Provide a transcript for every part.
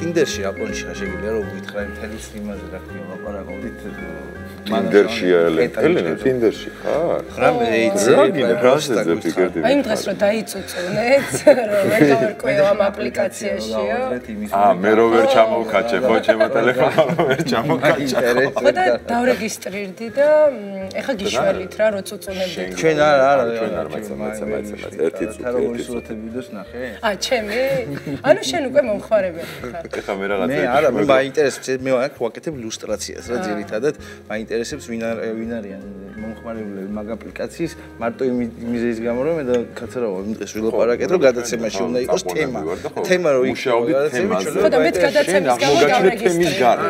Tinderში აპონში შეგვიძლია რომ გითხრა მთელი იმაზე რა ქვია ლაპარაკობდით Tinderში ელენე Tinderში ხარ? რა მე ეიცი აი იმ დღეს რომ დაიწუწუნეთ რომ ვერ გავარკვიო ამ აპლიკაციაშიო მე რო ვერ ჩამოვკაჩე ხო ჩემო ტელეფონმა რო ვერ ჩამოვკაჩე ხო და დავრეგისტრირდი და ეხა გიშველით რა რო წუწუნებდით ჩვენ არა ჩვენ არ მაიცა ერთი თარაგონის სურათები ვიდეოს ნახე ჩემი ანუ შენ უკვე მომხმარებელი ხარ ეხა მე რაღაცა მე არა მე მაინტერესებს მე ვაკეთებ ილუსტრაციას რა ძირითადად მაინტერესებს ვინ არიან მომხმარებლები მაგ აპლიკაციის მარტო იმის გამო რომ მე და კაცარა ვარ დღეს ვილაპარაკეთ რომ გადაცემაში უნდა იყოს თემა რომ მუშაობდით თემაზე ხო და მეც გადაცემის გამო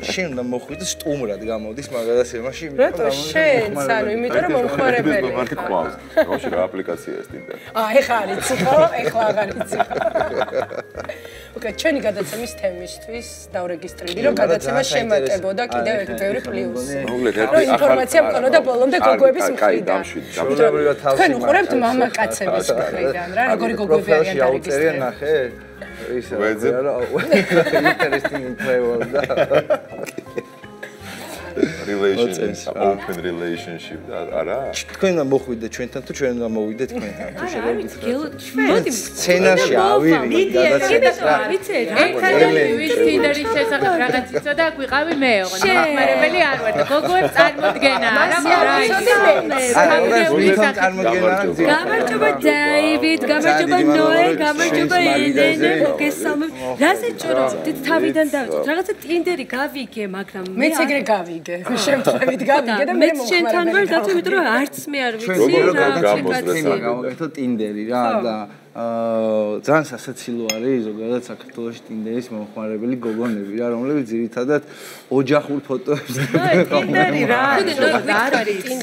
შენ უნდა მოხვიდე სტუმრად გამოდის მაგ გადაცემაში რატო შენ ანუ იმიტომ რომ მომხმარებელი ხარ რა აპლიკაციაა Tinder ეხა არის ხო ეხლა აღარ იცი ოკეი ჩვენი გადაცემის თემისთვის დავრეგისტრირდი რომ გადაცემა შემატებოდა კიდევ ერთი ბევრი პლუსი რომ ინფორმაცია მქონოდა ბოლომდე გოგოების მხრიდან თქვენ უყურებთ მამაკაცების მხრიდან რა როგორი გოგოები არიან დარეგისტრირებული ნახე ისე რა interesting travel და relationship open relationship არა თქვენ უნდა მოხვიდე ჩვენთან თუ ჩვენ უნდა მოვიდე თქვენთან თუ მოდი სცენაში ავირიდეთ გადაცემა ვიცი ეხლა Tinder-ის შესახებ რაღაც იცოდა აქ ვიყავი მე ოღონდ მომხმარებელი არ ვარ და გოგოებს წარმოდგენა გამარჯობა დაივიდ გამარჯობა ნოე გამარჯობა ელენე მოგესალმებ რაზე ჭორობდით თავიდან დავიწყოთ რაღაცა Tinder-ი გავიგე მაგრამ მეც ეგრე გავიგე შემთხვევით გავიგე და მე შენთან ვარ დათო იმიტომ რომ არც მე არ ვიცი რა გავაკეთო Tinder-ი რა და ძალიან სასაცილო არის ზოგადად საქართველოში Tinder-ის მომხმარებელი გოგონები რა რომლებიც ძირითადად ოჯახურ ფოტოებს Tinder-ი რა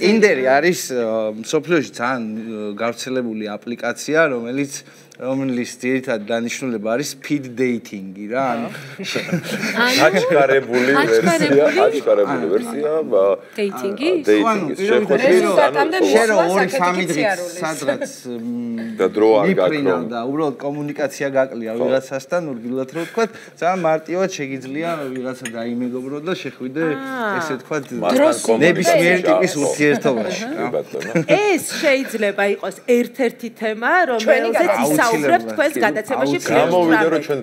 Tinder-ი არის სოფლიოში ძალიან გავრცელებული აპლიკაცია რომლის ძირითადად დანიშნულება არის speed dating-ი რა ანუ აჩქარებული ვერსია dating-ი შენ 2-3 დღით სადღაც და დრო არ გაკრო და უბრალოდ კომუნიკაცია გაკლია ვიღაცასთან ურგილად რო ვთქვა ძალიან მარტივად შეგიძლია ვიღაცა დაიმეგობრო და შეხვიდე ესე ვთქვა ნებისმიერ ტიპის ურთიერთობაში ეს შეიძლება იყოს ერთ-ერთი თემა რომელზეც ისაუბრებთ თქვენს გადაცემაში გამოვიდა რომ ჩვენ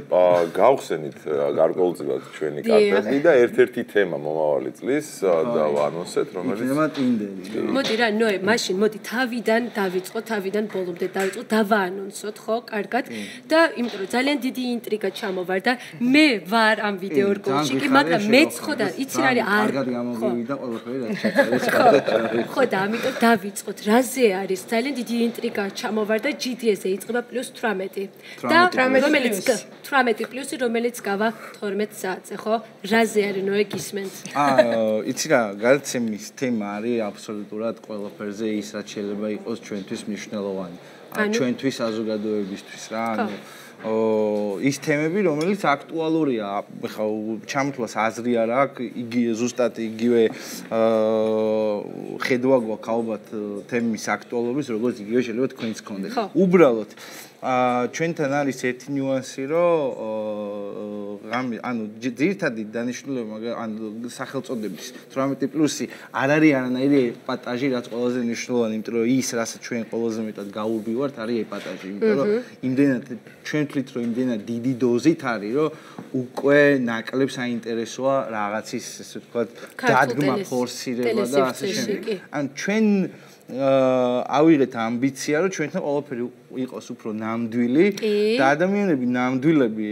გავხსენით გარკვეულწილად ჩვენი კარტები და ერთ-ერთი თემა მომავალი წლის და ვანონსეთ რომელიც თემა Tinder-ი მოდი რა ნოე მაშინ მოდი თავიდან დავიწყოთ თავიდან ბოლომდე დავიწყოთ დავაანონსოთ ხო კარგად და იმიტომ რომ ძალიან დიდი ინტრიგა ჩამოვარდა მე ვარ ამ ვიდეო რგოლში კი მაგრამ მეც ხო და იცი რა არის არ გამოვიდა ყველაფერი რაც ჩაწერეს ხო და ამიტომ დავიწყოთ რაზე არის ძალიან დიდი ინტრიგა ჩამოვარდა GDS-ზე იწყება +18 და რომელიც 18 პლუსი რომელიც გავა 12 საათზე ხო რაზე არის ნოე გისმენთ იცი რა გადაცემის თემა არის აბსოლუტურად ყველაფერზე ის რაც შეიძლება იყოს ჩვენთვის მნიშვნელოვანი ჩვენთვის საზოგადოებისთვის რა ანუ ის თემები რომელიც აქტუალურია ხა ჩამთვლას აზრი არ აქვს იგი ზუსტად იგივე ხედვა გვაქვს ალბათ თემის აქტუალობის როგორც იგივე შეიძლება თქვენიც გქონდეთ უბრალოდ ჩვენთან არის ერთი ნიუანსი რომ ანუ ძირითადი დანიშნულება ანუ სახელწოდების 18+ არ არის არანაირი ეპატაჟი რაც ყველაზე მნიშვნელოვანი იმიტომ რომ ის რასაც ჩვენ ყველაზე მეტად გაურბივართ არის ეპატაჟი იმიტომ რომ იმდენად ჩვენ თვით რომ იმდენად დიდი დოზით არის რომ უკვე ნაკლებ საინტერესოა რაღაცის ესე ვთქვათ დადგმა ფორსირება და ასე შემდეგ ან ჩვენ ავიღეთ ამბიცია რომ ჩვენთან ყველაფერი იყოს უფრო ნამდვილი და ადამიანები ნამდვილები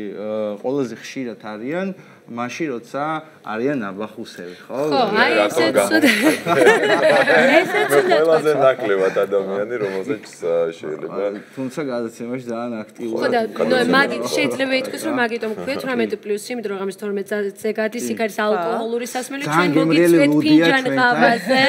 ყველაზე ხშირად არიან მაშინ როცა არიან აბახუსები ხო? ხო, აი ესეც ყველაზე ნაკლებად ადამიანი რომელზეც შეიძლება თუმცა გადაცემაში ძალიან აქტიურია. ხო და მაგით შეიძლება ითქვას რომ მაგიტომ გვქვია 18+, იმიტომ რომ ღამის 12-ზე გადის იქ არის ალკოჰოლური სასმელი ჩვენ მოგიწვეთ ფინჯან ყავაზე,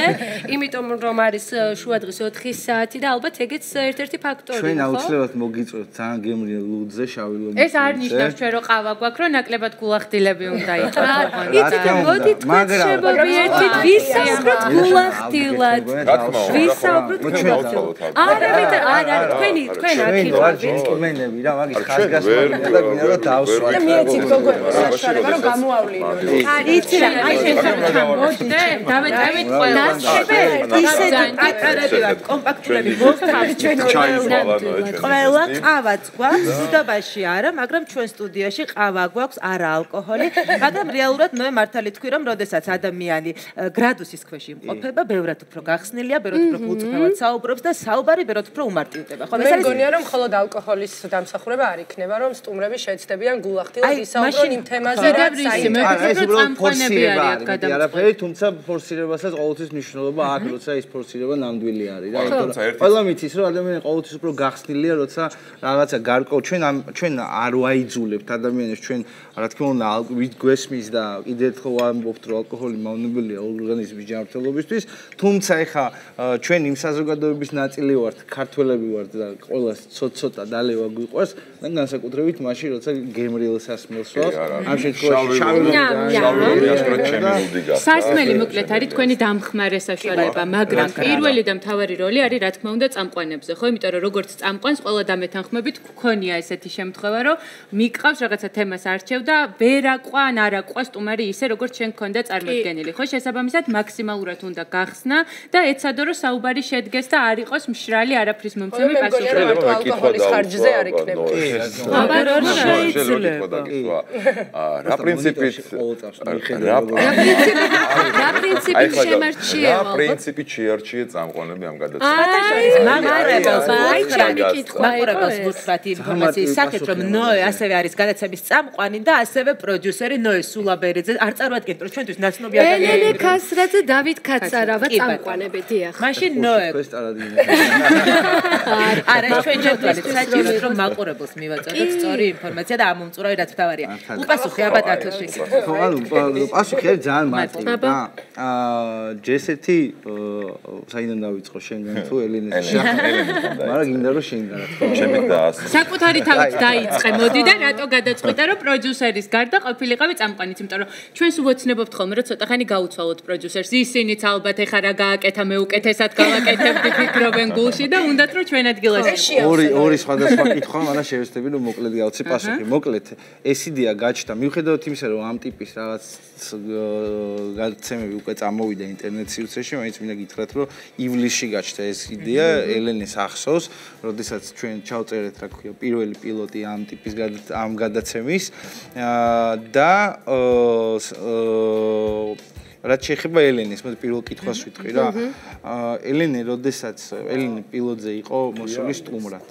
იმიტომ რომ არის შუადღის 4 საათი და ალბათ ეგეც ერთ-ერთი ფაქტორია. ჩვენ აუცილებლად მოგიწევთ ძალიან გემრიელ ლუდზე შავი ლომი. ეს არ ნიშნავს ჩვენ რომ ყავა გვაქვს, რომ ნაკლებად გულახდილები უნდა იყოს. იცით მოდი თქვენ შემოვიერთით ვისაუბროთ გულახდილად. ვისაუბროთ გულახდილად. არა, თქვენ აქ ჯენტლმენები რა, მაგის ხაზგასმულია და გვინდა რომ დავსვათ. და მიეცით გოგოებს საშუალება რომ გამოავლინოთ. იცი რა, აი შეხება მოდი დავეწევით ყველა. ისეთ პატარებად კომპაქტურები მოხდით ჩვენ ყველა ყავაც გვაქვს ბუდობაში არა, მაგრამ ჩვენ სტუდიაში ყავა გვაქვს არა ალკოჰოლი, მაგრამ რეალურად მე მართალი თქვი რომ როდესაც ადამიანი გრადუსის ქვეშ იმყოფება, ბევრად უფრო გახსნილია, ბევრად უფრო გულწრფელად საუბრობს და საუბარი ბევრად უფრო უმარტივდება. ხო, მე მგონია რომ მხოლოდ αλკოჰოლის დამსახურება არ იქნება, რომ სტუმრები შეეცდებიან გულახდილად ისაუბრონ იმ თემაზე, რაც საინტერესოა. ეს უბრალოდ ფორსირება არის, არაფერი, თუმცა ფორსირებასაც ყოველთვის მნიშვნელობა აქვს, როცა ის ფორსირება ნამდვილი არის რა, იმიტომ რომ ყველა მიცის რომ ადამიანი ყოველთვის უფრო გახსნილია, როცა რაღაცა გარკვეულ ჩვენ არ ვაიძულებთ ადამიანებს, ჩვენ რა თქმა უნდა გვესმის და კიდევ ერთხელ ვამბობთ რომ ალკოჰოლი მავნებელია ორგანიზმის ჯანმრთელობისთვის, თუმცა ეხა ჩვენ იმ საზოგადოების ნაწილი ვართ, ქართველები ვართ და ყველას ცოტ-ცოტა დალევა გვიყვარს, და განსაკუთრებით მაშინ როცა გემრიელ სასმელს ვარ, ამ შემთხვევაში შავი სასმელი მოკლედ არის თქვენი დამხმარე საშუალება, მაგრამ პირველი და მთავარი როლი არის რა თქმა უნდა წამყვანებზე, ხო? იმიტომ რომ როგორც წამყვანს ყველა დამეთანხმებით გქონია ესეთი შემთხვევა, რომ მიყავს რაღაცა თემას არჩევ და ვერ აყვა ან არ აყვა სტუმარი ისე როგორც შენ გქონდა წარმოდგენილი, ხო? შესაბამისად მაქსიმალურად უნდა გახსნა და ეცადო რომ საუბარი შედგეს და არ იყოს მშრალი არაფრის მომცემი პასუხი. ალკოჰოლის ხარჯზე არ იქნება. რა პრინციპით რა პრინციპით შეარჩიე წამყვანები ამ გადაცემაში? მაყურებელს ვუთხრათ ინფორმაციის სახით, რომ ნოე ასევე არის გადაცემის წამყვანი და ასევე პროდიუსერი ნოე სულაბერიძე. არ წარმოადგენთ, რომ ჩვენთვის ნაცნობი ადამიანები. ელენე ქასრაძე, დავით კაცარავა წამყვანები, დიახ. მაშინ ნოე. არა, ჩვენ ჯერჯერობით საჭიროა რომ მაყურებელს მივაწოდოთ სწორი ინფორმაცია და ამომწურავი რაც თავარია. უპასუხე აბა დათოში. ხო, ანუ პასუხი არის ძალიან მარტივი და ჯესეთი საიდან დავიწყო შენგან თუ ელენეს? მაგრამ გინდა რომ შენგან რა თქმა უნდა. ჩემი დაას. საკუთარი თავით დაიწყე, მოდი და რატო გადაწყვეტა რომ პროდიუსერის გარდა ყოფილიყავი წამყვანიც, იმიტომ რომ ჩვენს უოცნებობთ ხოლმე რომ ცოტა ხანი გაუცვალოთ პროდიუსერს. ისინიც ალბათ ეხა რა გააკეთა, მე უკეთესად გავაკეთებდი ფიქრობენ გულში და უნდათ რომ ჩვენ ადგილას ორი სხვადასხვა კითხვა, მაგრამ შევეცდები რომ მოკლედ გავცე პასუხი. მოკლედ ეს იდეა გაჩნდა მიუხედავად იმისა, რომ ამ ტიპის რაღაც გადაცემები უკვე წამოვიდა ინტერნეტ სივრცეში, მაინც მინდა გითხრათ, რომ ივლისში გაჩნდა ეს იდეა ელენეს ახსოვს, როდესაც ჩვენ ჩავწერეთ, რა ქვია, პირველი პილოტი ამ ტიპის ამ გადაცემის და რაც შეეხება ელენეს, მოდი პირველ კითხვას ვიტყვი რა. ელენე, როდესაც ელენე პილოტზე იყო მოსული სტუმრად.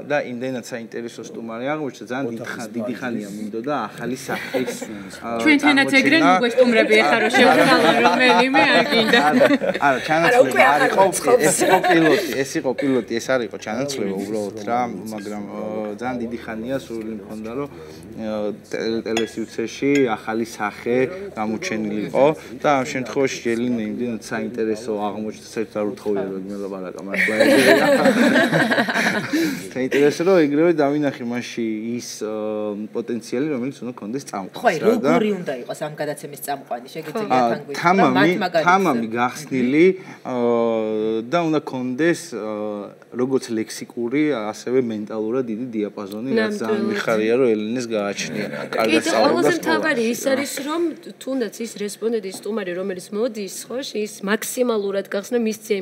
და იმდენად საინტერესო სტუმარი აღმოჩნდა, ძალიან დიდი ხანია მინდოდა ახალი სახის. ჩვენთანაც ეგრე მოგვესტუმრები ეხა რომ შევხალო რომელიმე არ გინდა. არა, ჩანაცვლება არ იყო, ეს იყო პილოტი, ეს არ იყო ჩანაცვლება უბრალოდ რა, მაგრამ ძალიან დიდი ხანია სურვილი მქონდა რომ ტელესივრცეში ახალი სახე გამოჩენილი იყო. და ამ შემთხვევაში ელენე იმდენად საინტერესო აღმოჩნდა, საერთოდ არ უთხოვია რომ მელაპარაკა მართლა ეგრე. საინტერესო რომ ეგრევე დავინახე მასში ის პოტენციალი, რომელიც უნდა კონდეს წამყვანს. ხო, როგორი უნდა იყოს ამ გადაცემის წამყვანი, შეგიძლია თან გვიქნა. თამამი გახსნილი და უნდა კონდეს როგორც ლექსიკური, ასევე მენტალურად დიდი დიაპაზონი, რაც ძალიან მიხარია რომ ელენეს გააჩნია. კარგად სწავლობდა. კიდევ თავარი ის არის რომ თუნდაც ის რესპონდენტი სტუმარი რომელიც მოდის ხო ის მაქსიმალურად გახსნა მისცია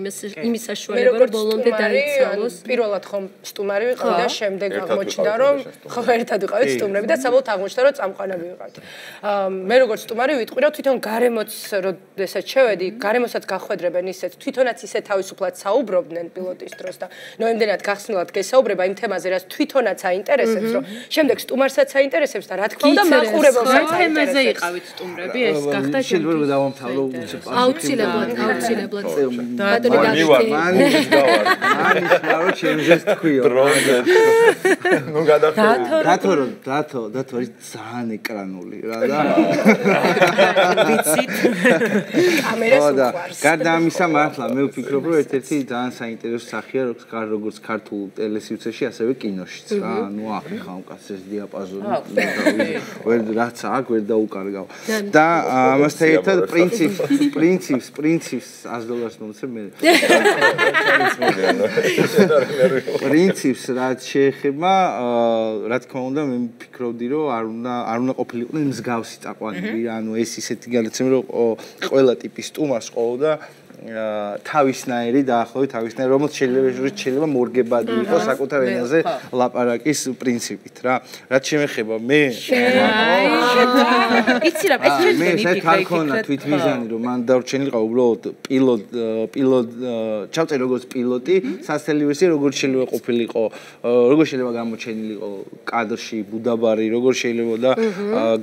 იმის საშუალება რომ ბოლომდე დაიცალოს. პირველად ხომ სტუმარი ვიყავი და შემდეგ აღმოჩნდა რომ ხო ერთად ვიყავით სტუმრები და საბოლოოდ აღმოჩნდა რომ წამყვანები ვიყავით. მე როგორც სტუმარი ვიტყვი რომ თვითონ გარემოც როდესაც შევედი, გარემოსაც გახვედრებენ ისეთ თვითონაც ისე თავისუფლად საუბრობდნენ პილოტის დროს და ნოემდენად გახსნილად გესაუბრება იმ თემაზე, რაც თვითონაც აინტერესებს, რომ შემდეგ სტუმარსაც აინტერესებს და რა თქმა უნდა მაყურებელსაც თემაზე იყავით სტუმრები, ეს გახდა პირველ დავამთავრო აუცილებლად მანის რა ჩემს თქვიო ნუ გადახდები დათო ძალიან ეკრანული რა და ვიცით კამერას უყვარს გარდა ამისა მართლა მე ვფიქრობ რომ ერთ-ერთი ძალიან საინტერესო სახეა როგორც ქართულ ტელესიუცეში ასევე კინოშიც რა ნუ ახლა უკაცეს დიაპაზონი ვერ რაც აქ ვერ დაუკარგავ და ამასთან ერთად პრინციპს $100 მომცემ მე პრინციპს რაც შეეხება რა თქმა უნდა მე ვფიქრობდი რომ არ უნდა ყოფილიყვნენ მსგავსი წაყვანები ანუ ეს ისეთი გადაცემა რომ ყველა ტიპის სტუმარს ყოლოდა თავისნაირი დაახლოებით თავისნაირი რომელიც შეიძლება მორგებადი იყოს საკუთარ ენაზე ლაპარაკის პრინციპით რა რაც შემეხება მე იცი რა ეს მე საერთოდ ქონა თვითმიზანი რომ მან დარჩენილიყო უბრალოდ პილოტ ჩავწერ როგორც პილოტი სასწრაფო ვერსია როგორც შეიძლება ყოფილიყო როგორ შეიძლება გამოჩენილიყო კადრში ბუდაბარი როგორ შეიძლება და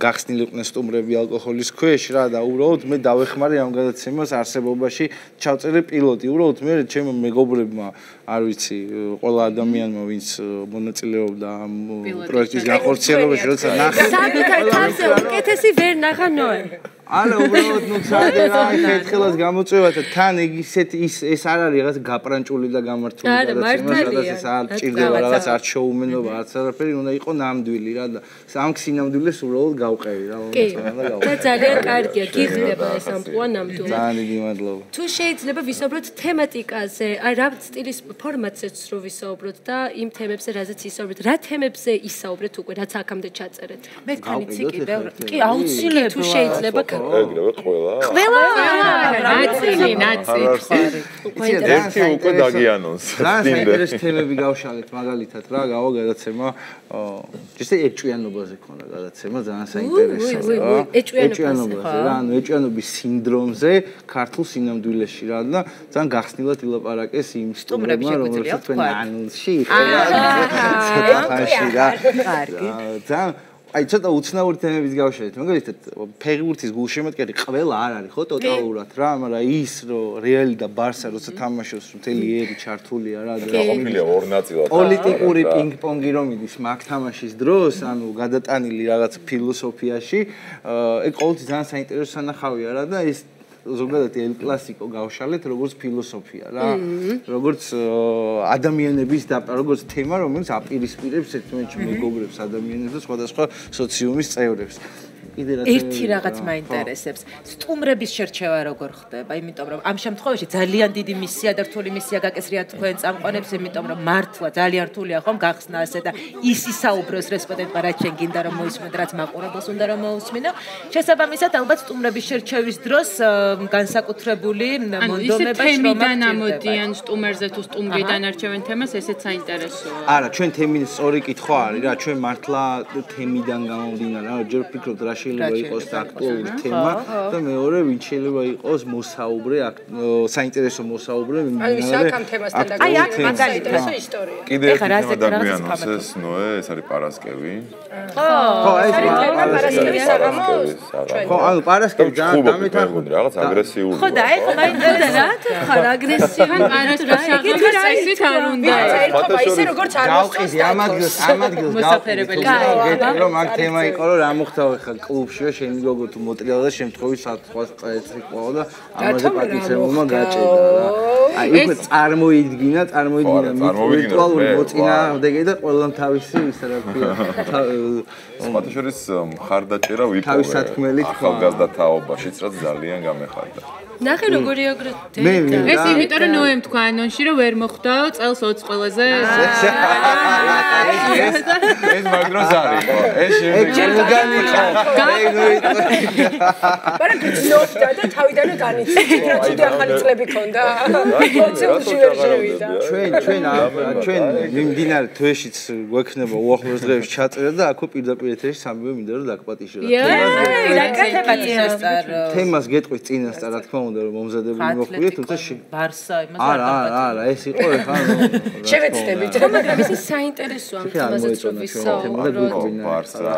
გახსნილიყვნენ სტუმრები ალკოჰოლის ქვეშ რა და უბრალოდ მე დავეხმარე ამ გადაცემას არსებობაში ჩავწერე პილოტი უბრალოდ მე ჩემო მეგობრებმა არ ვიცი ყველა ადამიანმა ვინც მონაწილეობდა ამ პროექტის განხორციელებაში როცა ნახე საკუთარ თავზე უკეთესი ვერ ნახა ნოე არა უბრალოდ ნუ ცადე რა ერთხელაც გამოწვევა და თან ეს არ არის რაღაც გაპრანჭული და გამართული გადაცემა ეს არ ჭირდება რაღაც არ შოუმენობა არც არაფერი უნდა იყოს ნამდვილი რა და ამ სინამდვილეს უბრალოდ გავყევი რა და ძალიან კარგია გიხდება ეს ამპლუა ნამდვილად ძალიან დიდი მადლობა თუ შეიძლება ვისაუბროთ თემატიკაზე აი რა სტილის ფორმატზეც რო ვისაუბროთ და იმ თემებზე რაზეც ისაუბრეთ რა თემებზე ისაუბრეთ უკვე რაც აქამდე ჩაწერეთ მე თანიცი კიდევ კი აუცილებლად თუ შეიძლება ეგრევე ყველა ნაცი ერთი უკვე დაგიანონს ძალიან საინტერესო თემები გავშალეთ მაგალითად რა გავა გადაცემა ისე ეჭვიანობაზე ქონა გადაცემა ძალიან საინტერესოა ეჭვიანობაზე რა ანუ ეჭვიანობის სინდრომზე ქართულ სინამდვილეში რა და ძალიან გახსნილად ილაპარაკეს იმ სტუმრებმა რომელსაც თქვენ ანონსში ძალიან აი ცოტა უცნაური თემების გავშალეთ მაგალითად ფეხბურთის გულშემატკივრები ყველა არ არის ხო ტოტალურად რა მაგრამ ის რომ რეალი და ბარსა როცა თამაშობს მთელი ერი ჩართულია რა და ყოფილია ორ ნაწილად პოლიტიკური პინგ-პონგი რომ იდის მაგ თამაშის დროს ანუ გადატანილი რაღაც ფილოსოფიაში ეგ ყოველთვის ძალიან საინტერესო სანახავია რა და ეს ზოგადად ელ კლასიკო გავშალეთ როგორც ფილოსოფია რა როგორც ადამიანების და როგორც თემა რომელიც აპირისპირებს ერთმანეთში მეგობრებს ადამიანებს და სხვადასხვა სოციუმის წევრებს ერთი რაღაც მაინტერესებს სტუმრების შერჩევა როგორ ხდება იმიტომ რომ ამ შემთხვევაში ძალიან დიდი მისია და რთული მისია გაკესრია თქვენ წამყვანებს იმიტომ რომ მართლა ძალიან რთულია ხომ გახსნა ასე და ის ისაუბროს რესპონდენტმა რაც შენ გინდა რომ მოისმენთ რაც მაყურებელს უნდა რომ მოусმინო შესაბამისად ალბათ სტუმრების შერჩევის დროს განსაკუთრებული მონდომება თემიდან ამოდიან სტუმერზე თუ სტუმრიდან არჩევენ თემას ესეც საინტერესოა არა ჩვენ თემის სწორი კითხვა არის რა ჩვენ მართლა თემიდან გამომდინარე რა ჯერ ვფიქრობთ რა შეიძლება იყოს აქტუალური თემა და მეორე ვინ შეიძლება იყოს მოსაუბრე საინტერესო მოსაუბრე აი აქ მაგალითად ისტორია კიდე ერთი თემა დაგვიანოს ეს ნოე ეს არის პარასკევი ხო ეს პარასკევის საღამოს ხო ანუ პარასკევი ძალიან დამეთანხმდა რაღაც აგრესიული ხო და ეხლა მაინტერესებს რა ხარ აგრესიულ პარასკევს არ უნდა ერთხობა ისე როგორც არ მოსწონს ამ ადგილს მოსაფერებელი რომ აქ თემა იყო რომ რა მოხდა ხა კლუბშია შენი გოგო თუ მოტრიალა და შემთხვევით საწყას წაეწრიყვა და ამაზე პატივცემულმა გაჭედა რა აი უკვე წარმოიდგინა ვირტუალური მოწინააღმდეგე და ყველამ თავისი ისა რა ქვია სპატაშორის მხარდაჭერა ვიპოვე თავის სათქმელით ახალგაზრდა თაობაშიც რაც ძალიან გამეხარდა ნახე როგორი აგრეთ ეს იმიტომ რომ ნოემ თქვა ანონში რომ ვერ მოხდაო წელს 20 ყველაზე ეს მაგროს არის ხო ეს მაგრამ გწნობდა და თავიდანვე განიცდიდა რა თქმა ახალი წლები ქონდა კონცეპტში ვერ შევიდა ჩვენ მიმდინარე თვეშიც გვექნება უახლოეს დღეებში ჩაწერა და აქვე პირდაპირ ეთერში სამივე მინდა რომ დაგპატიჟოთ თემას გეტყვით წინასწარ რა თქმა უნდა რომ მომზადებული მოხვიე თუმცა ბარსა იმას არა ეს იყო ხა შევეცდებით მაგრამ ეს საინტერესოა ამ თემაზეც რომ ვისაუბროთ ბარსა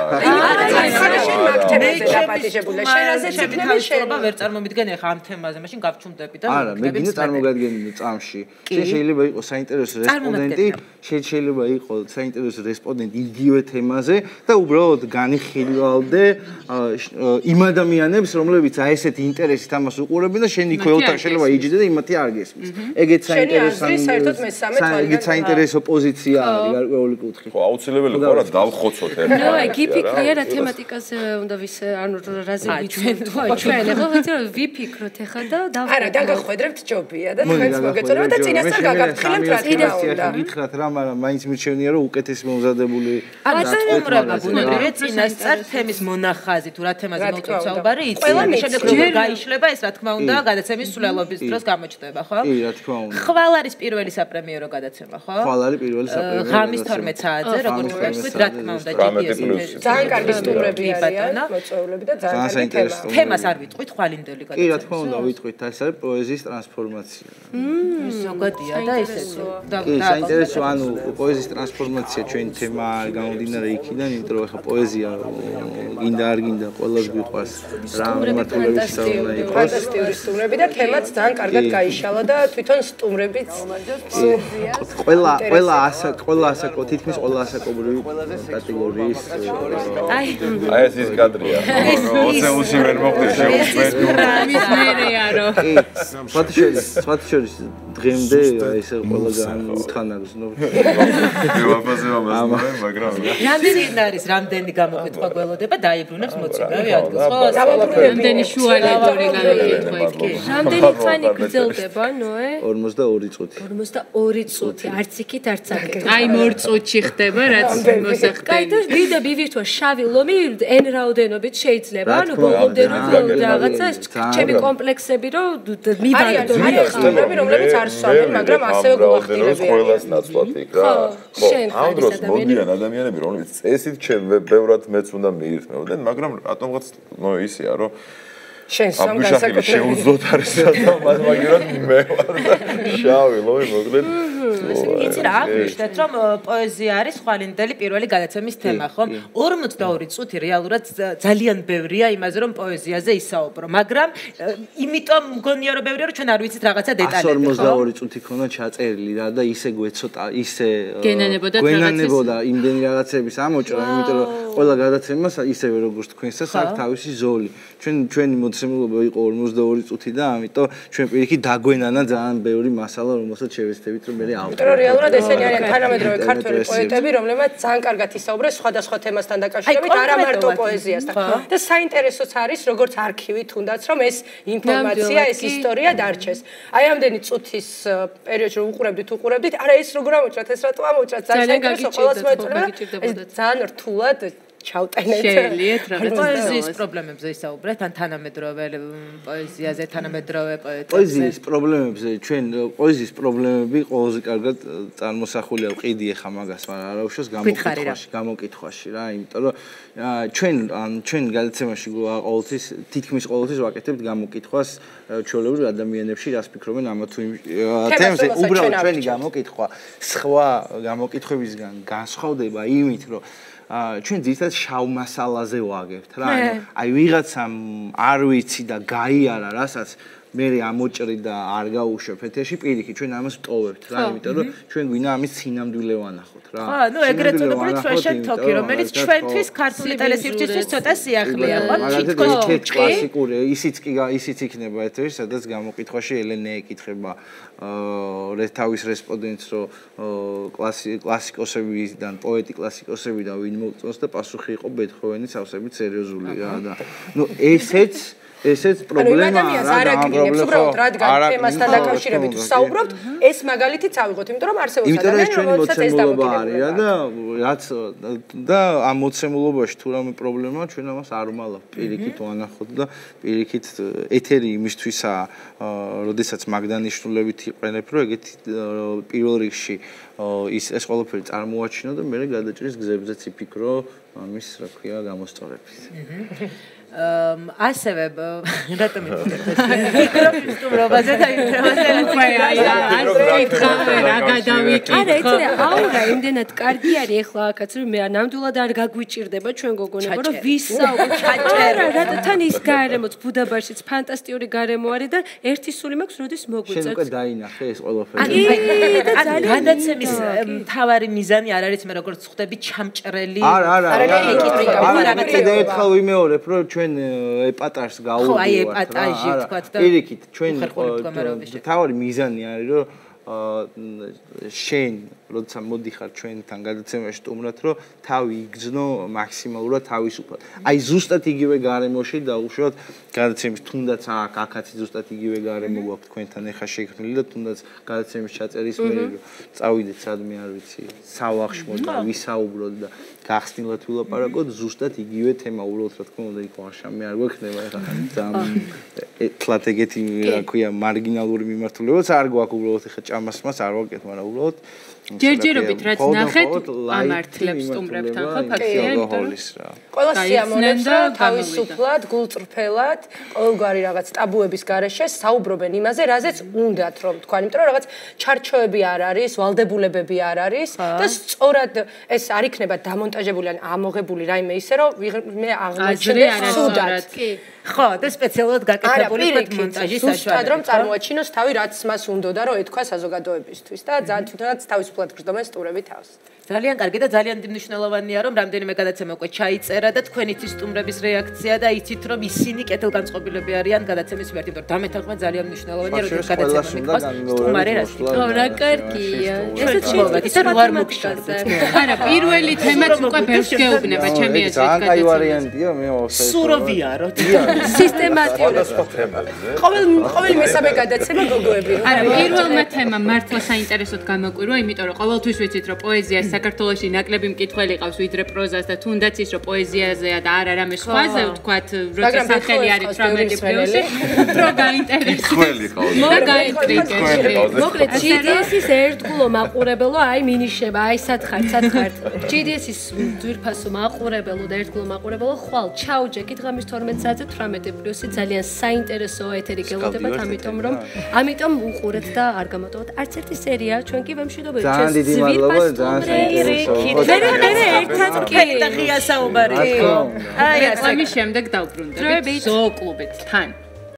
ფაქტებზე დაპატიჟებული. შენ ასე შეფიქრები შენ ვერ წარმომიდგენ ახლა ამ თემაზე, მაშინ გავჩუმდები და არა, მე გინდა წარმოგადგენინო წამში. შეიძლება იყოს საინტერესო რესპონდენტი, შეიძლება იყოს საინტერესო რესპონდენტი იგივე თემაზე და უბრალოდ განიხილავდე იმ ადამიანებს, რომლებიც აი ესეთი ინტერესით ამას უყურებენ და შენ იქვე ოთახ შეიძლება იჯიდე და იმათი არ გესმის. ეგეც საინტერესო პოზიცია არის გარკვეული კუთხით. ხო, აუცილებელი ხო რა დავხოცოთ ერთად. ნუ აი გიფიქრია რა თემატიკაზე უნდა ანუ რაზე ვიცვენ ჩვენ ახლა ვეცარ ვიფიქროთ ახლა და არა დაგახვედრებთ ჯობია და თქვენს მოგეწონება და წინასწარ გაგაფრთხილებთ რა თქმა უნდა. გითხრათ რა, მაგრამ მაინც მირჩენია რომ უკეთესი მომზადებული აცნობრება ბუნებრივია წინასწარ თემის მონახაზი თუ რა თემაზე მოვწევთ საუბარი იციან. შემდეგ როგორ გაიშლება ეს რა თქმა უნდა გადაცემის სულელობის დროს გამოჩნდება, ხო? კი, რა თქმა უნდა. ხვალ არის პირველი საპრემიერო გადაცემა, ხო? ხვალ არის პირველი საპრემიერო. ღამის 12 საათზე, როგორც ვთქვით, რა თქმა უნდა, GPS-ი. ძალიან კარგი სტუმრები არიან, მოწვეულები და ძალიან კარგი თემა. თემას არ ვიტყვით ხვალინდელი გადაცემა. კი, რა თქმა უნდა, ვიტყვით, ეს არის პოეზიის ტრანსფორმაცია. ზოგადია და ესეთი. კი, საინტერესო, ანუ პოეზიის ტრანსფორმაცია ჩვენი თემა გამომდინარე იქიდან, იმიტომ რომ ახლა პოეზია გინდა არ გინდა ყველას გვიყვარს რა მიმართულების სწავლა იყოს. ფანტასტიკური სტუმრები და თემაც ძალიან კარგად გაიშალა და თვითონ სტუმრებიც ყველა ასაკო თითქმის ყველა ასაკობრივი კატეგორიის აი ეს ის კადრია. ოცეულში ვერ მოხდა შეუშვეთ. ამის მერეა რო. კი, სხვათა შორის დღემდე ესე ყველგან უთანაგზნო. რამდენი გამოკითხვა გველოდება დაიბრუნებს მოციქავი ადგილს, ხო? რამდენი შუალედური გამოკითხვა იქ. რამდენი ხანი გრძელდება, ნოე? 42 წუთი. 42 წუთი, არც იქით, არც აქეთ. აი მორ წუთში ხდება რაც მოსახდენი. კაი და ვიდე ბივირთვა შავი ლომი n რაოდენობით შეიძლება, ანუ ბოლომდე რომ რაღაცა ჩემი კომპლექსები რომ მივაგდო. არის სტუმრები, რომლებიც არ სვამენ, მაგრამ ასევე გულახდილებიან. ყველას ნაცვლად იქ რა. ხო, ამ დროს მოდიან ადამიანები, რომლებიც წესით ჩემ ბევრად მეც უნდა მიირთმევდნენ, მაგრამ რატომღაც ისეა, რომ შენს სამ განსაკუთრებით შეუძლოთ არის და მაგერად მე ვარ და შავი ლომი მოკლედ იცი რა აღნიშნეთ რომ პოეზია არის ხვალინდელი პირველი გადაცემის თემა ხო 42 წუთი რეალურად ძალიან ბევრია იმაზე რომ პოეზიაზე ისაუბრო მაგრამ იმიტომ მგონია რომ ბევრია რომ ჩვენ არ ვიცით რაღაცა დეტალები ხო 42 წუთი ქონა ჩაწერილი რა და ისე გვეცოტა ისე გენანებოდა იმდენი რაღაცების ამოჭრა იმიტომ რომ ყველა გადაცემას ისევე როგორც თქვენსაც აქვს თავისი ზოლი ჩვენი მოცემულობა იყო 42 წუთი და ამიტომ ჩვენ პირიქით დაგვენანა ძალიან ბევრი მასალა რომელსაც შევეცდებით რომ მე იმიტომ რომ რეალურად ესენი არიან თანამედროვე ქართველი პოეტები რომლებმაც ძალიან კარგად ისაუბრეს სხვადასხვა თემასთან დაკავშირებით არა მარტო პოეზიასთან და საინტერესოც არის როგორც არქივი თუნდაც რომ ეს ინფორმაცია ეს ისტორია დარჩეს აი ამდენი წუთის პერიოდში რომ უყურებდით არა ეს როგორ ამოჭრათ ეს რატო ამოჭრათ ძალიან საინტერესო ყველას მოეწონება ეს ძალიან რთულად ჩავტენეთ. შეელიეთ რაღაც პოეზიის პრობლემებზე ისაუბრეთ, ან თანამედროვე პოეზიაზე, თანამედროვე პოეტებზე. პოეზიის პრობლემებზე ჩვენ პოეზიის პრობლემები ყოველზე კარგად წარმოსახულია ყიდი ახლა მაგას, მაგრამ არა უშავს გამოკითხვაში რა, იმიტომ რომ ჩვენ გადაცემაში ყოველთვის თითქმის ყოველთვის ვაკეთებთ გამოკითხვას ჩვეულებრივ ადამიანებში, რას ფიქრობენ ამა თუ იმ თემზე, უბრალოდ ჩვენი გამოკითხვა სხვა გამოკითხვებისგან განსხვავდება იმით, რომ ჩვენ ძირითადად შავ მასალაზე ვაგებთ რა აი ვიღაცამ არ ვიცი და გაიარა რასაც მე ამოჭრი და არ გაუშვებ ეთერში პირიქით ჩვენ ამას ვტოვებთ რა იმიტომ რომ ჩვენ გვინდა ამის სინამდვილე ვანახოთ რა ხო ნუ ეგრეთ წოდებული ტრეშენ თოკი რომელიც ჩვენთვის ქართული ტელესივრცისთვის ცოტა სიახლეა ხო თითქოს კლასიკური ისიც იქნება ეთერში სადაც გამოკითხვაში ელენე ეკითხება თავის რესპონდენტს რომ კლასიკოსებიდან პოეტი კლასიკოსებიდან ვინ მოგწონს და პასუხი იყო ბეთჰოვენის ავსებით სერიოზული რა და ნუ ესეც პრობლემაა რა პრობლემა უბრალოდ რადგან თემასთან დაკავშირებით ვსაუბრობთ ეს მაგალითიც ავიღოთ იმიტომ რომ არსებობს ადამიანი რომელსაც ეს დამოკიდებულია და რაც და ამ მოცემულობაში თუ რამე პრობლემაა ჩვენ ამას არ ვმალავთ პირიქით ვანახოთ და პირიქით ეთერი იმისთვისაა როდესაც მაგდანიშნულებით იყენებ რომ ეგეთი პირველ რიგში ეს ყველაფერი წარმოაჩინო და მე გადაჭრის გზებზეც იფიქრო ამის რა ქვია გამოსწორებით ასევე რატომ მიკროფონი სტუმრობაზე და არა იცი აურა იმდენად კარგი არის ეხლა აქაც რომ მე ნამდვილად არ გაგვიჭირდება ჩვენ გოგონებო რომ ვისაუბროთ ჩაჭერა რატო თან ის გარემოც ბუდაპეშტიც ფანტასტიკური გარემო არის და ერთი სული მაქვს როდის მოგვიწევს შენ უკვე დაინახე ეს ყველაფერი და გადაცემის მთავარი მიზანი არ არის მე როგორც ხვდები ჩამჭრელი არა კიდე ერთხელ ვიმეორებ რომ ჩვენ ეპატაჟს გავუვართ ხო აი ეპატაჟი ვთქვათ და პირიქით ჩვენ მთავარი მიზანი არის რომ შენ როცა მოდიხარ ჩვენთან გადაცემაში სტუმრად რომ თავი იგრძნო მაქსიმალურად თავისუფლად აი ზუსტად იგივე გარემოში და უშუალოდ გადაცემის თუნდაც აქაც ზუსტად იგივე გარემო გვაქვს თქვენთან ეხა შექმნილი და თუნდაც გადაცემის ჩაწერის მერე რომ წავიდეთ სადმე არ ვიცი სავახშმო და ვისაუბროთ და გახსნილად ვილაპარაკოთ ზუსტად იგივე თემა უბრალოდ რა თქმა უნდა იქ ვარშავ მე არ გვექნება ეხა თლათ ეგეთი რა ქვია მარგინალური მიმართულებაც არ გვაქვს უბრალოდ ეხა ჭამასმას არ ვაკეთ მაგრამ უბრალოდ ჯერჯერობით რაც ნახეთ ამართლებს სტუმრებთან ხო ფაქტია ყველა სიამოვნებს რომ თავისუფლად გულწრფელად ყოველგვარი რაღაც ტაბუების გარეშე საუბრობენ იმაზე რაზეც უნდათ რომ თქვა იმიტომ რომ რაღაც ჩარჩოები არ არის ვალდებულებები არ არის და სწორად ეს არ იქნება დამონტაჟებული ან ამოღებული რაიმე ისე რომ მე აღმოჩნდა სუდად ხო და სპეციალურად გაკეთებული მონტაჟის საშუალებით ზუსტად რომ წარმოაჩინოს თავი რაც მას უნდოდა რომ ეთქვა საზოგადოებისთვის და ძალიან თვითონაც თავისუფლად გრძნობენ სტუმრები თავს ძალიან კარგი და ძალიან მნიშვნელოვანია რომ რამდენიმე გადაცემა უკვე ჩაიწერა და თქვენი სტუმრების რეაქცია და იცით რომ ისინი კეთილგანწყობილები არიან გადაცემის მიმართ იმიტომ რომ დამეთანხმება ძალიან მნიშვნელოვანია რომ გადაცემა მიყვას სტუმარი რას ხო რა კარგია ესეც მოვადი და რო არ მოგშარდეთ არა პირველი თემაც უკვე ბევრს გეუბნება ჩემი აზრით ძალიან კაი ვარიანტია მე ვახსენე სურავიაროთ სისტემატურად ყოველ მესამე გადაცემა გოგოები არა პირველმა თემამ მართლა საინტერესოდ გამოკვირვა იმიტომ რომ ყოველთვის ვიცით რომ პოეზია საქართველოში ნაკლები მკითხველი ყავს ვიდრე პროზას და თუნდაც ის რომ პოეზიაზეა და არა რამე სხვაზე ვთქვათ როცა სახელი არის 18 პლუსი რო გაინტერესებს მოგაინტრიგებს მოკლედ GDS-ის ერთგულო მაყურებელო აი მინიშნება აი სათხარ GDS-ის ძვირფასო მაყურებელო და ერთგულო მაყურებელო ხვალ ჩაუჯეკით ღამის 12 საათზე 18 პლუსი ძალიან საინტერესო ეთერი გელოდებათ ამიტომ უყურეთ და არ გამოტოვოთ არც ერთი სერია ჩვენ კი ვემშვიდობებით ძალიან დიდი მადლობა ძალიან მე ერთად კი და ღია საუბარი აი ამის შემდეგ დავბრუნდებით ზოო კლუბით თან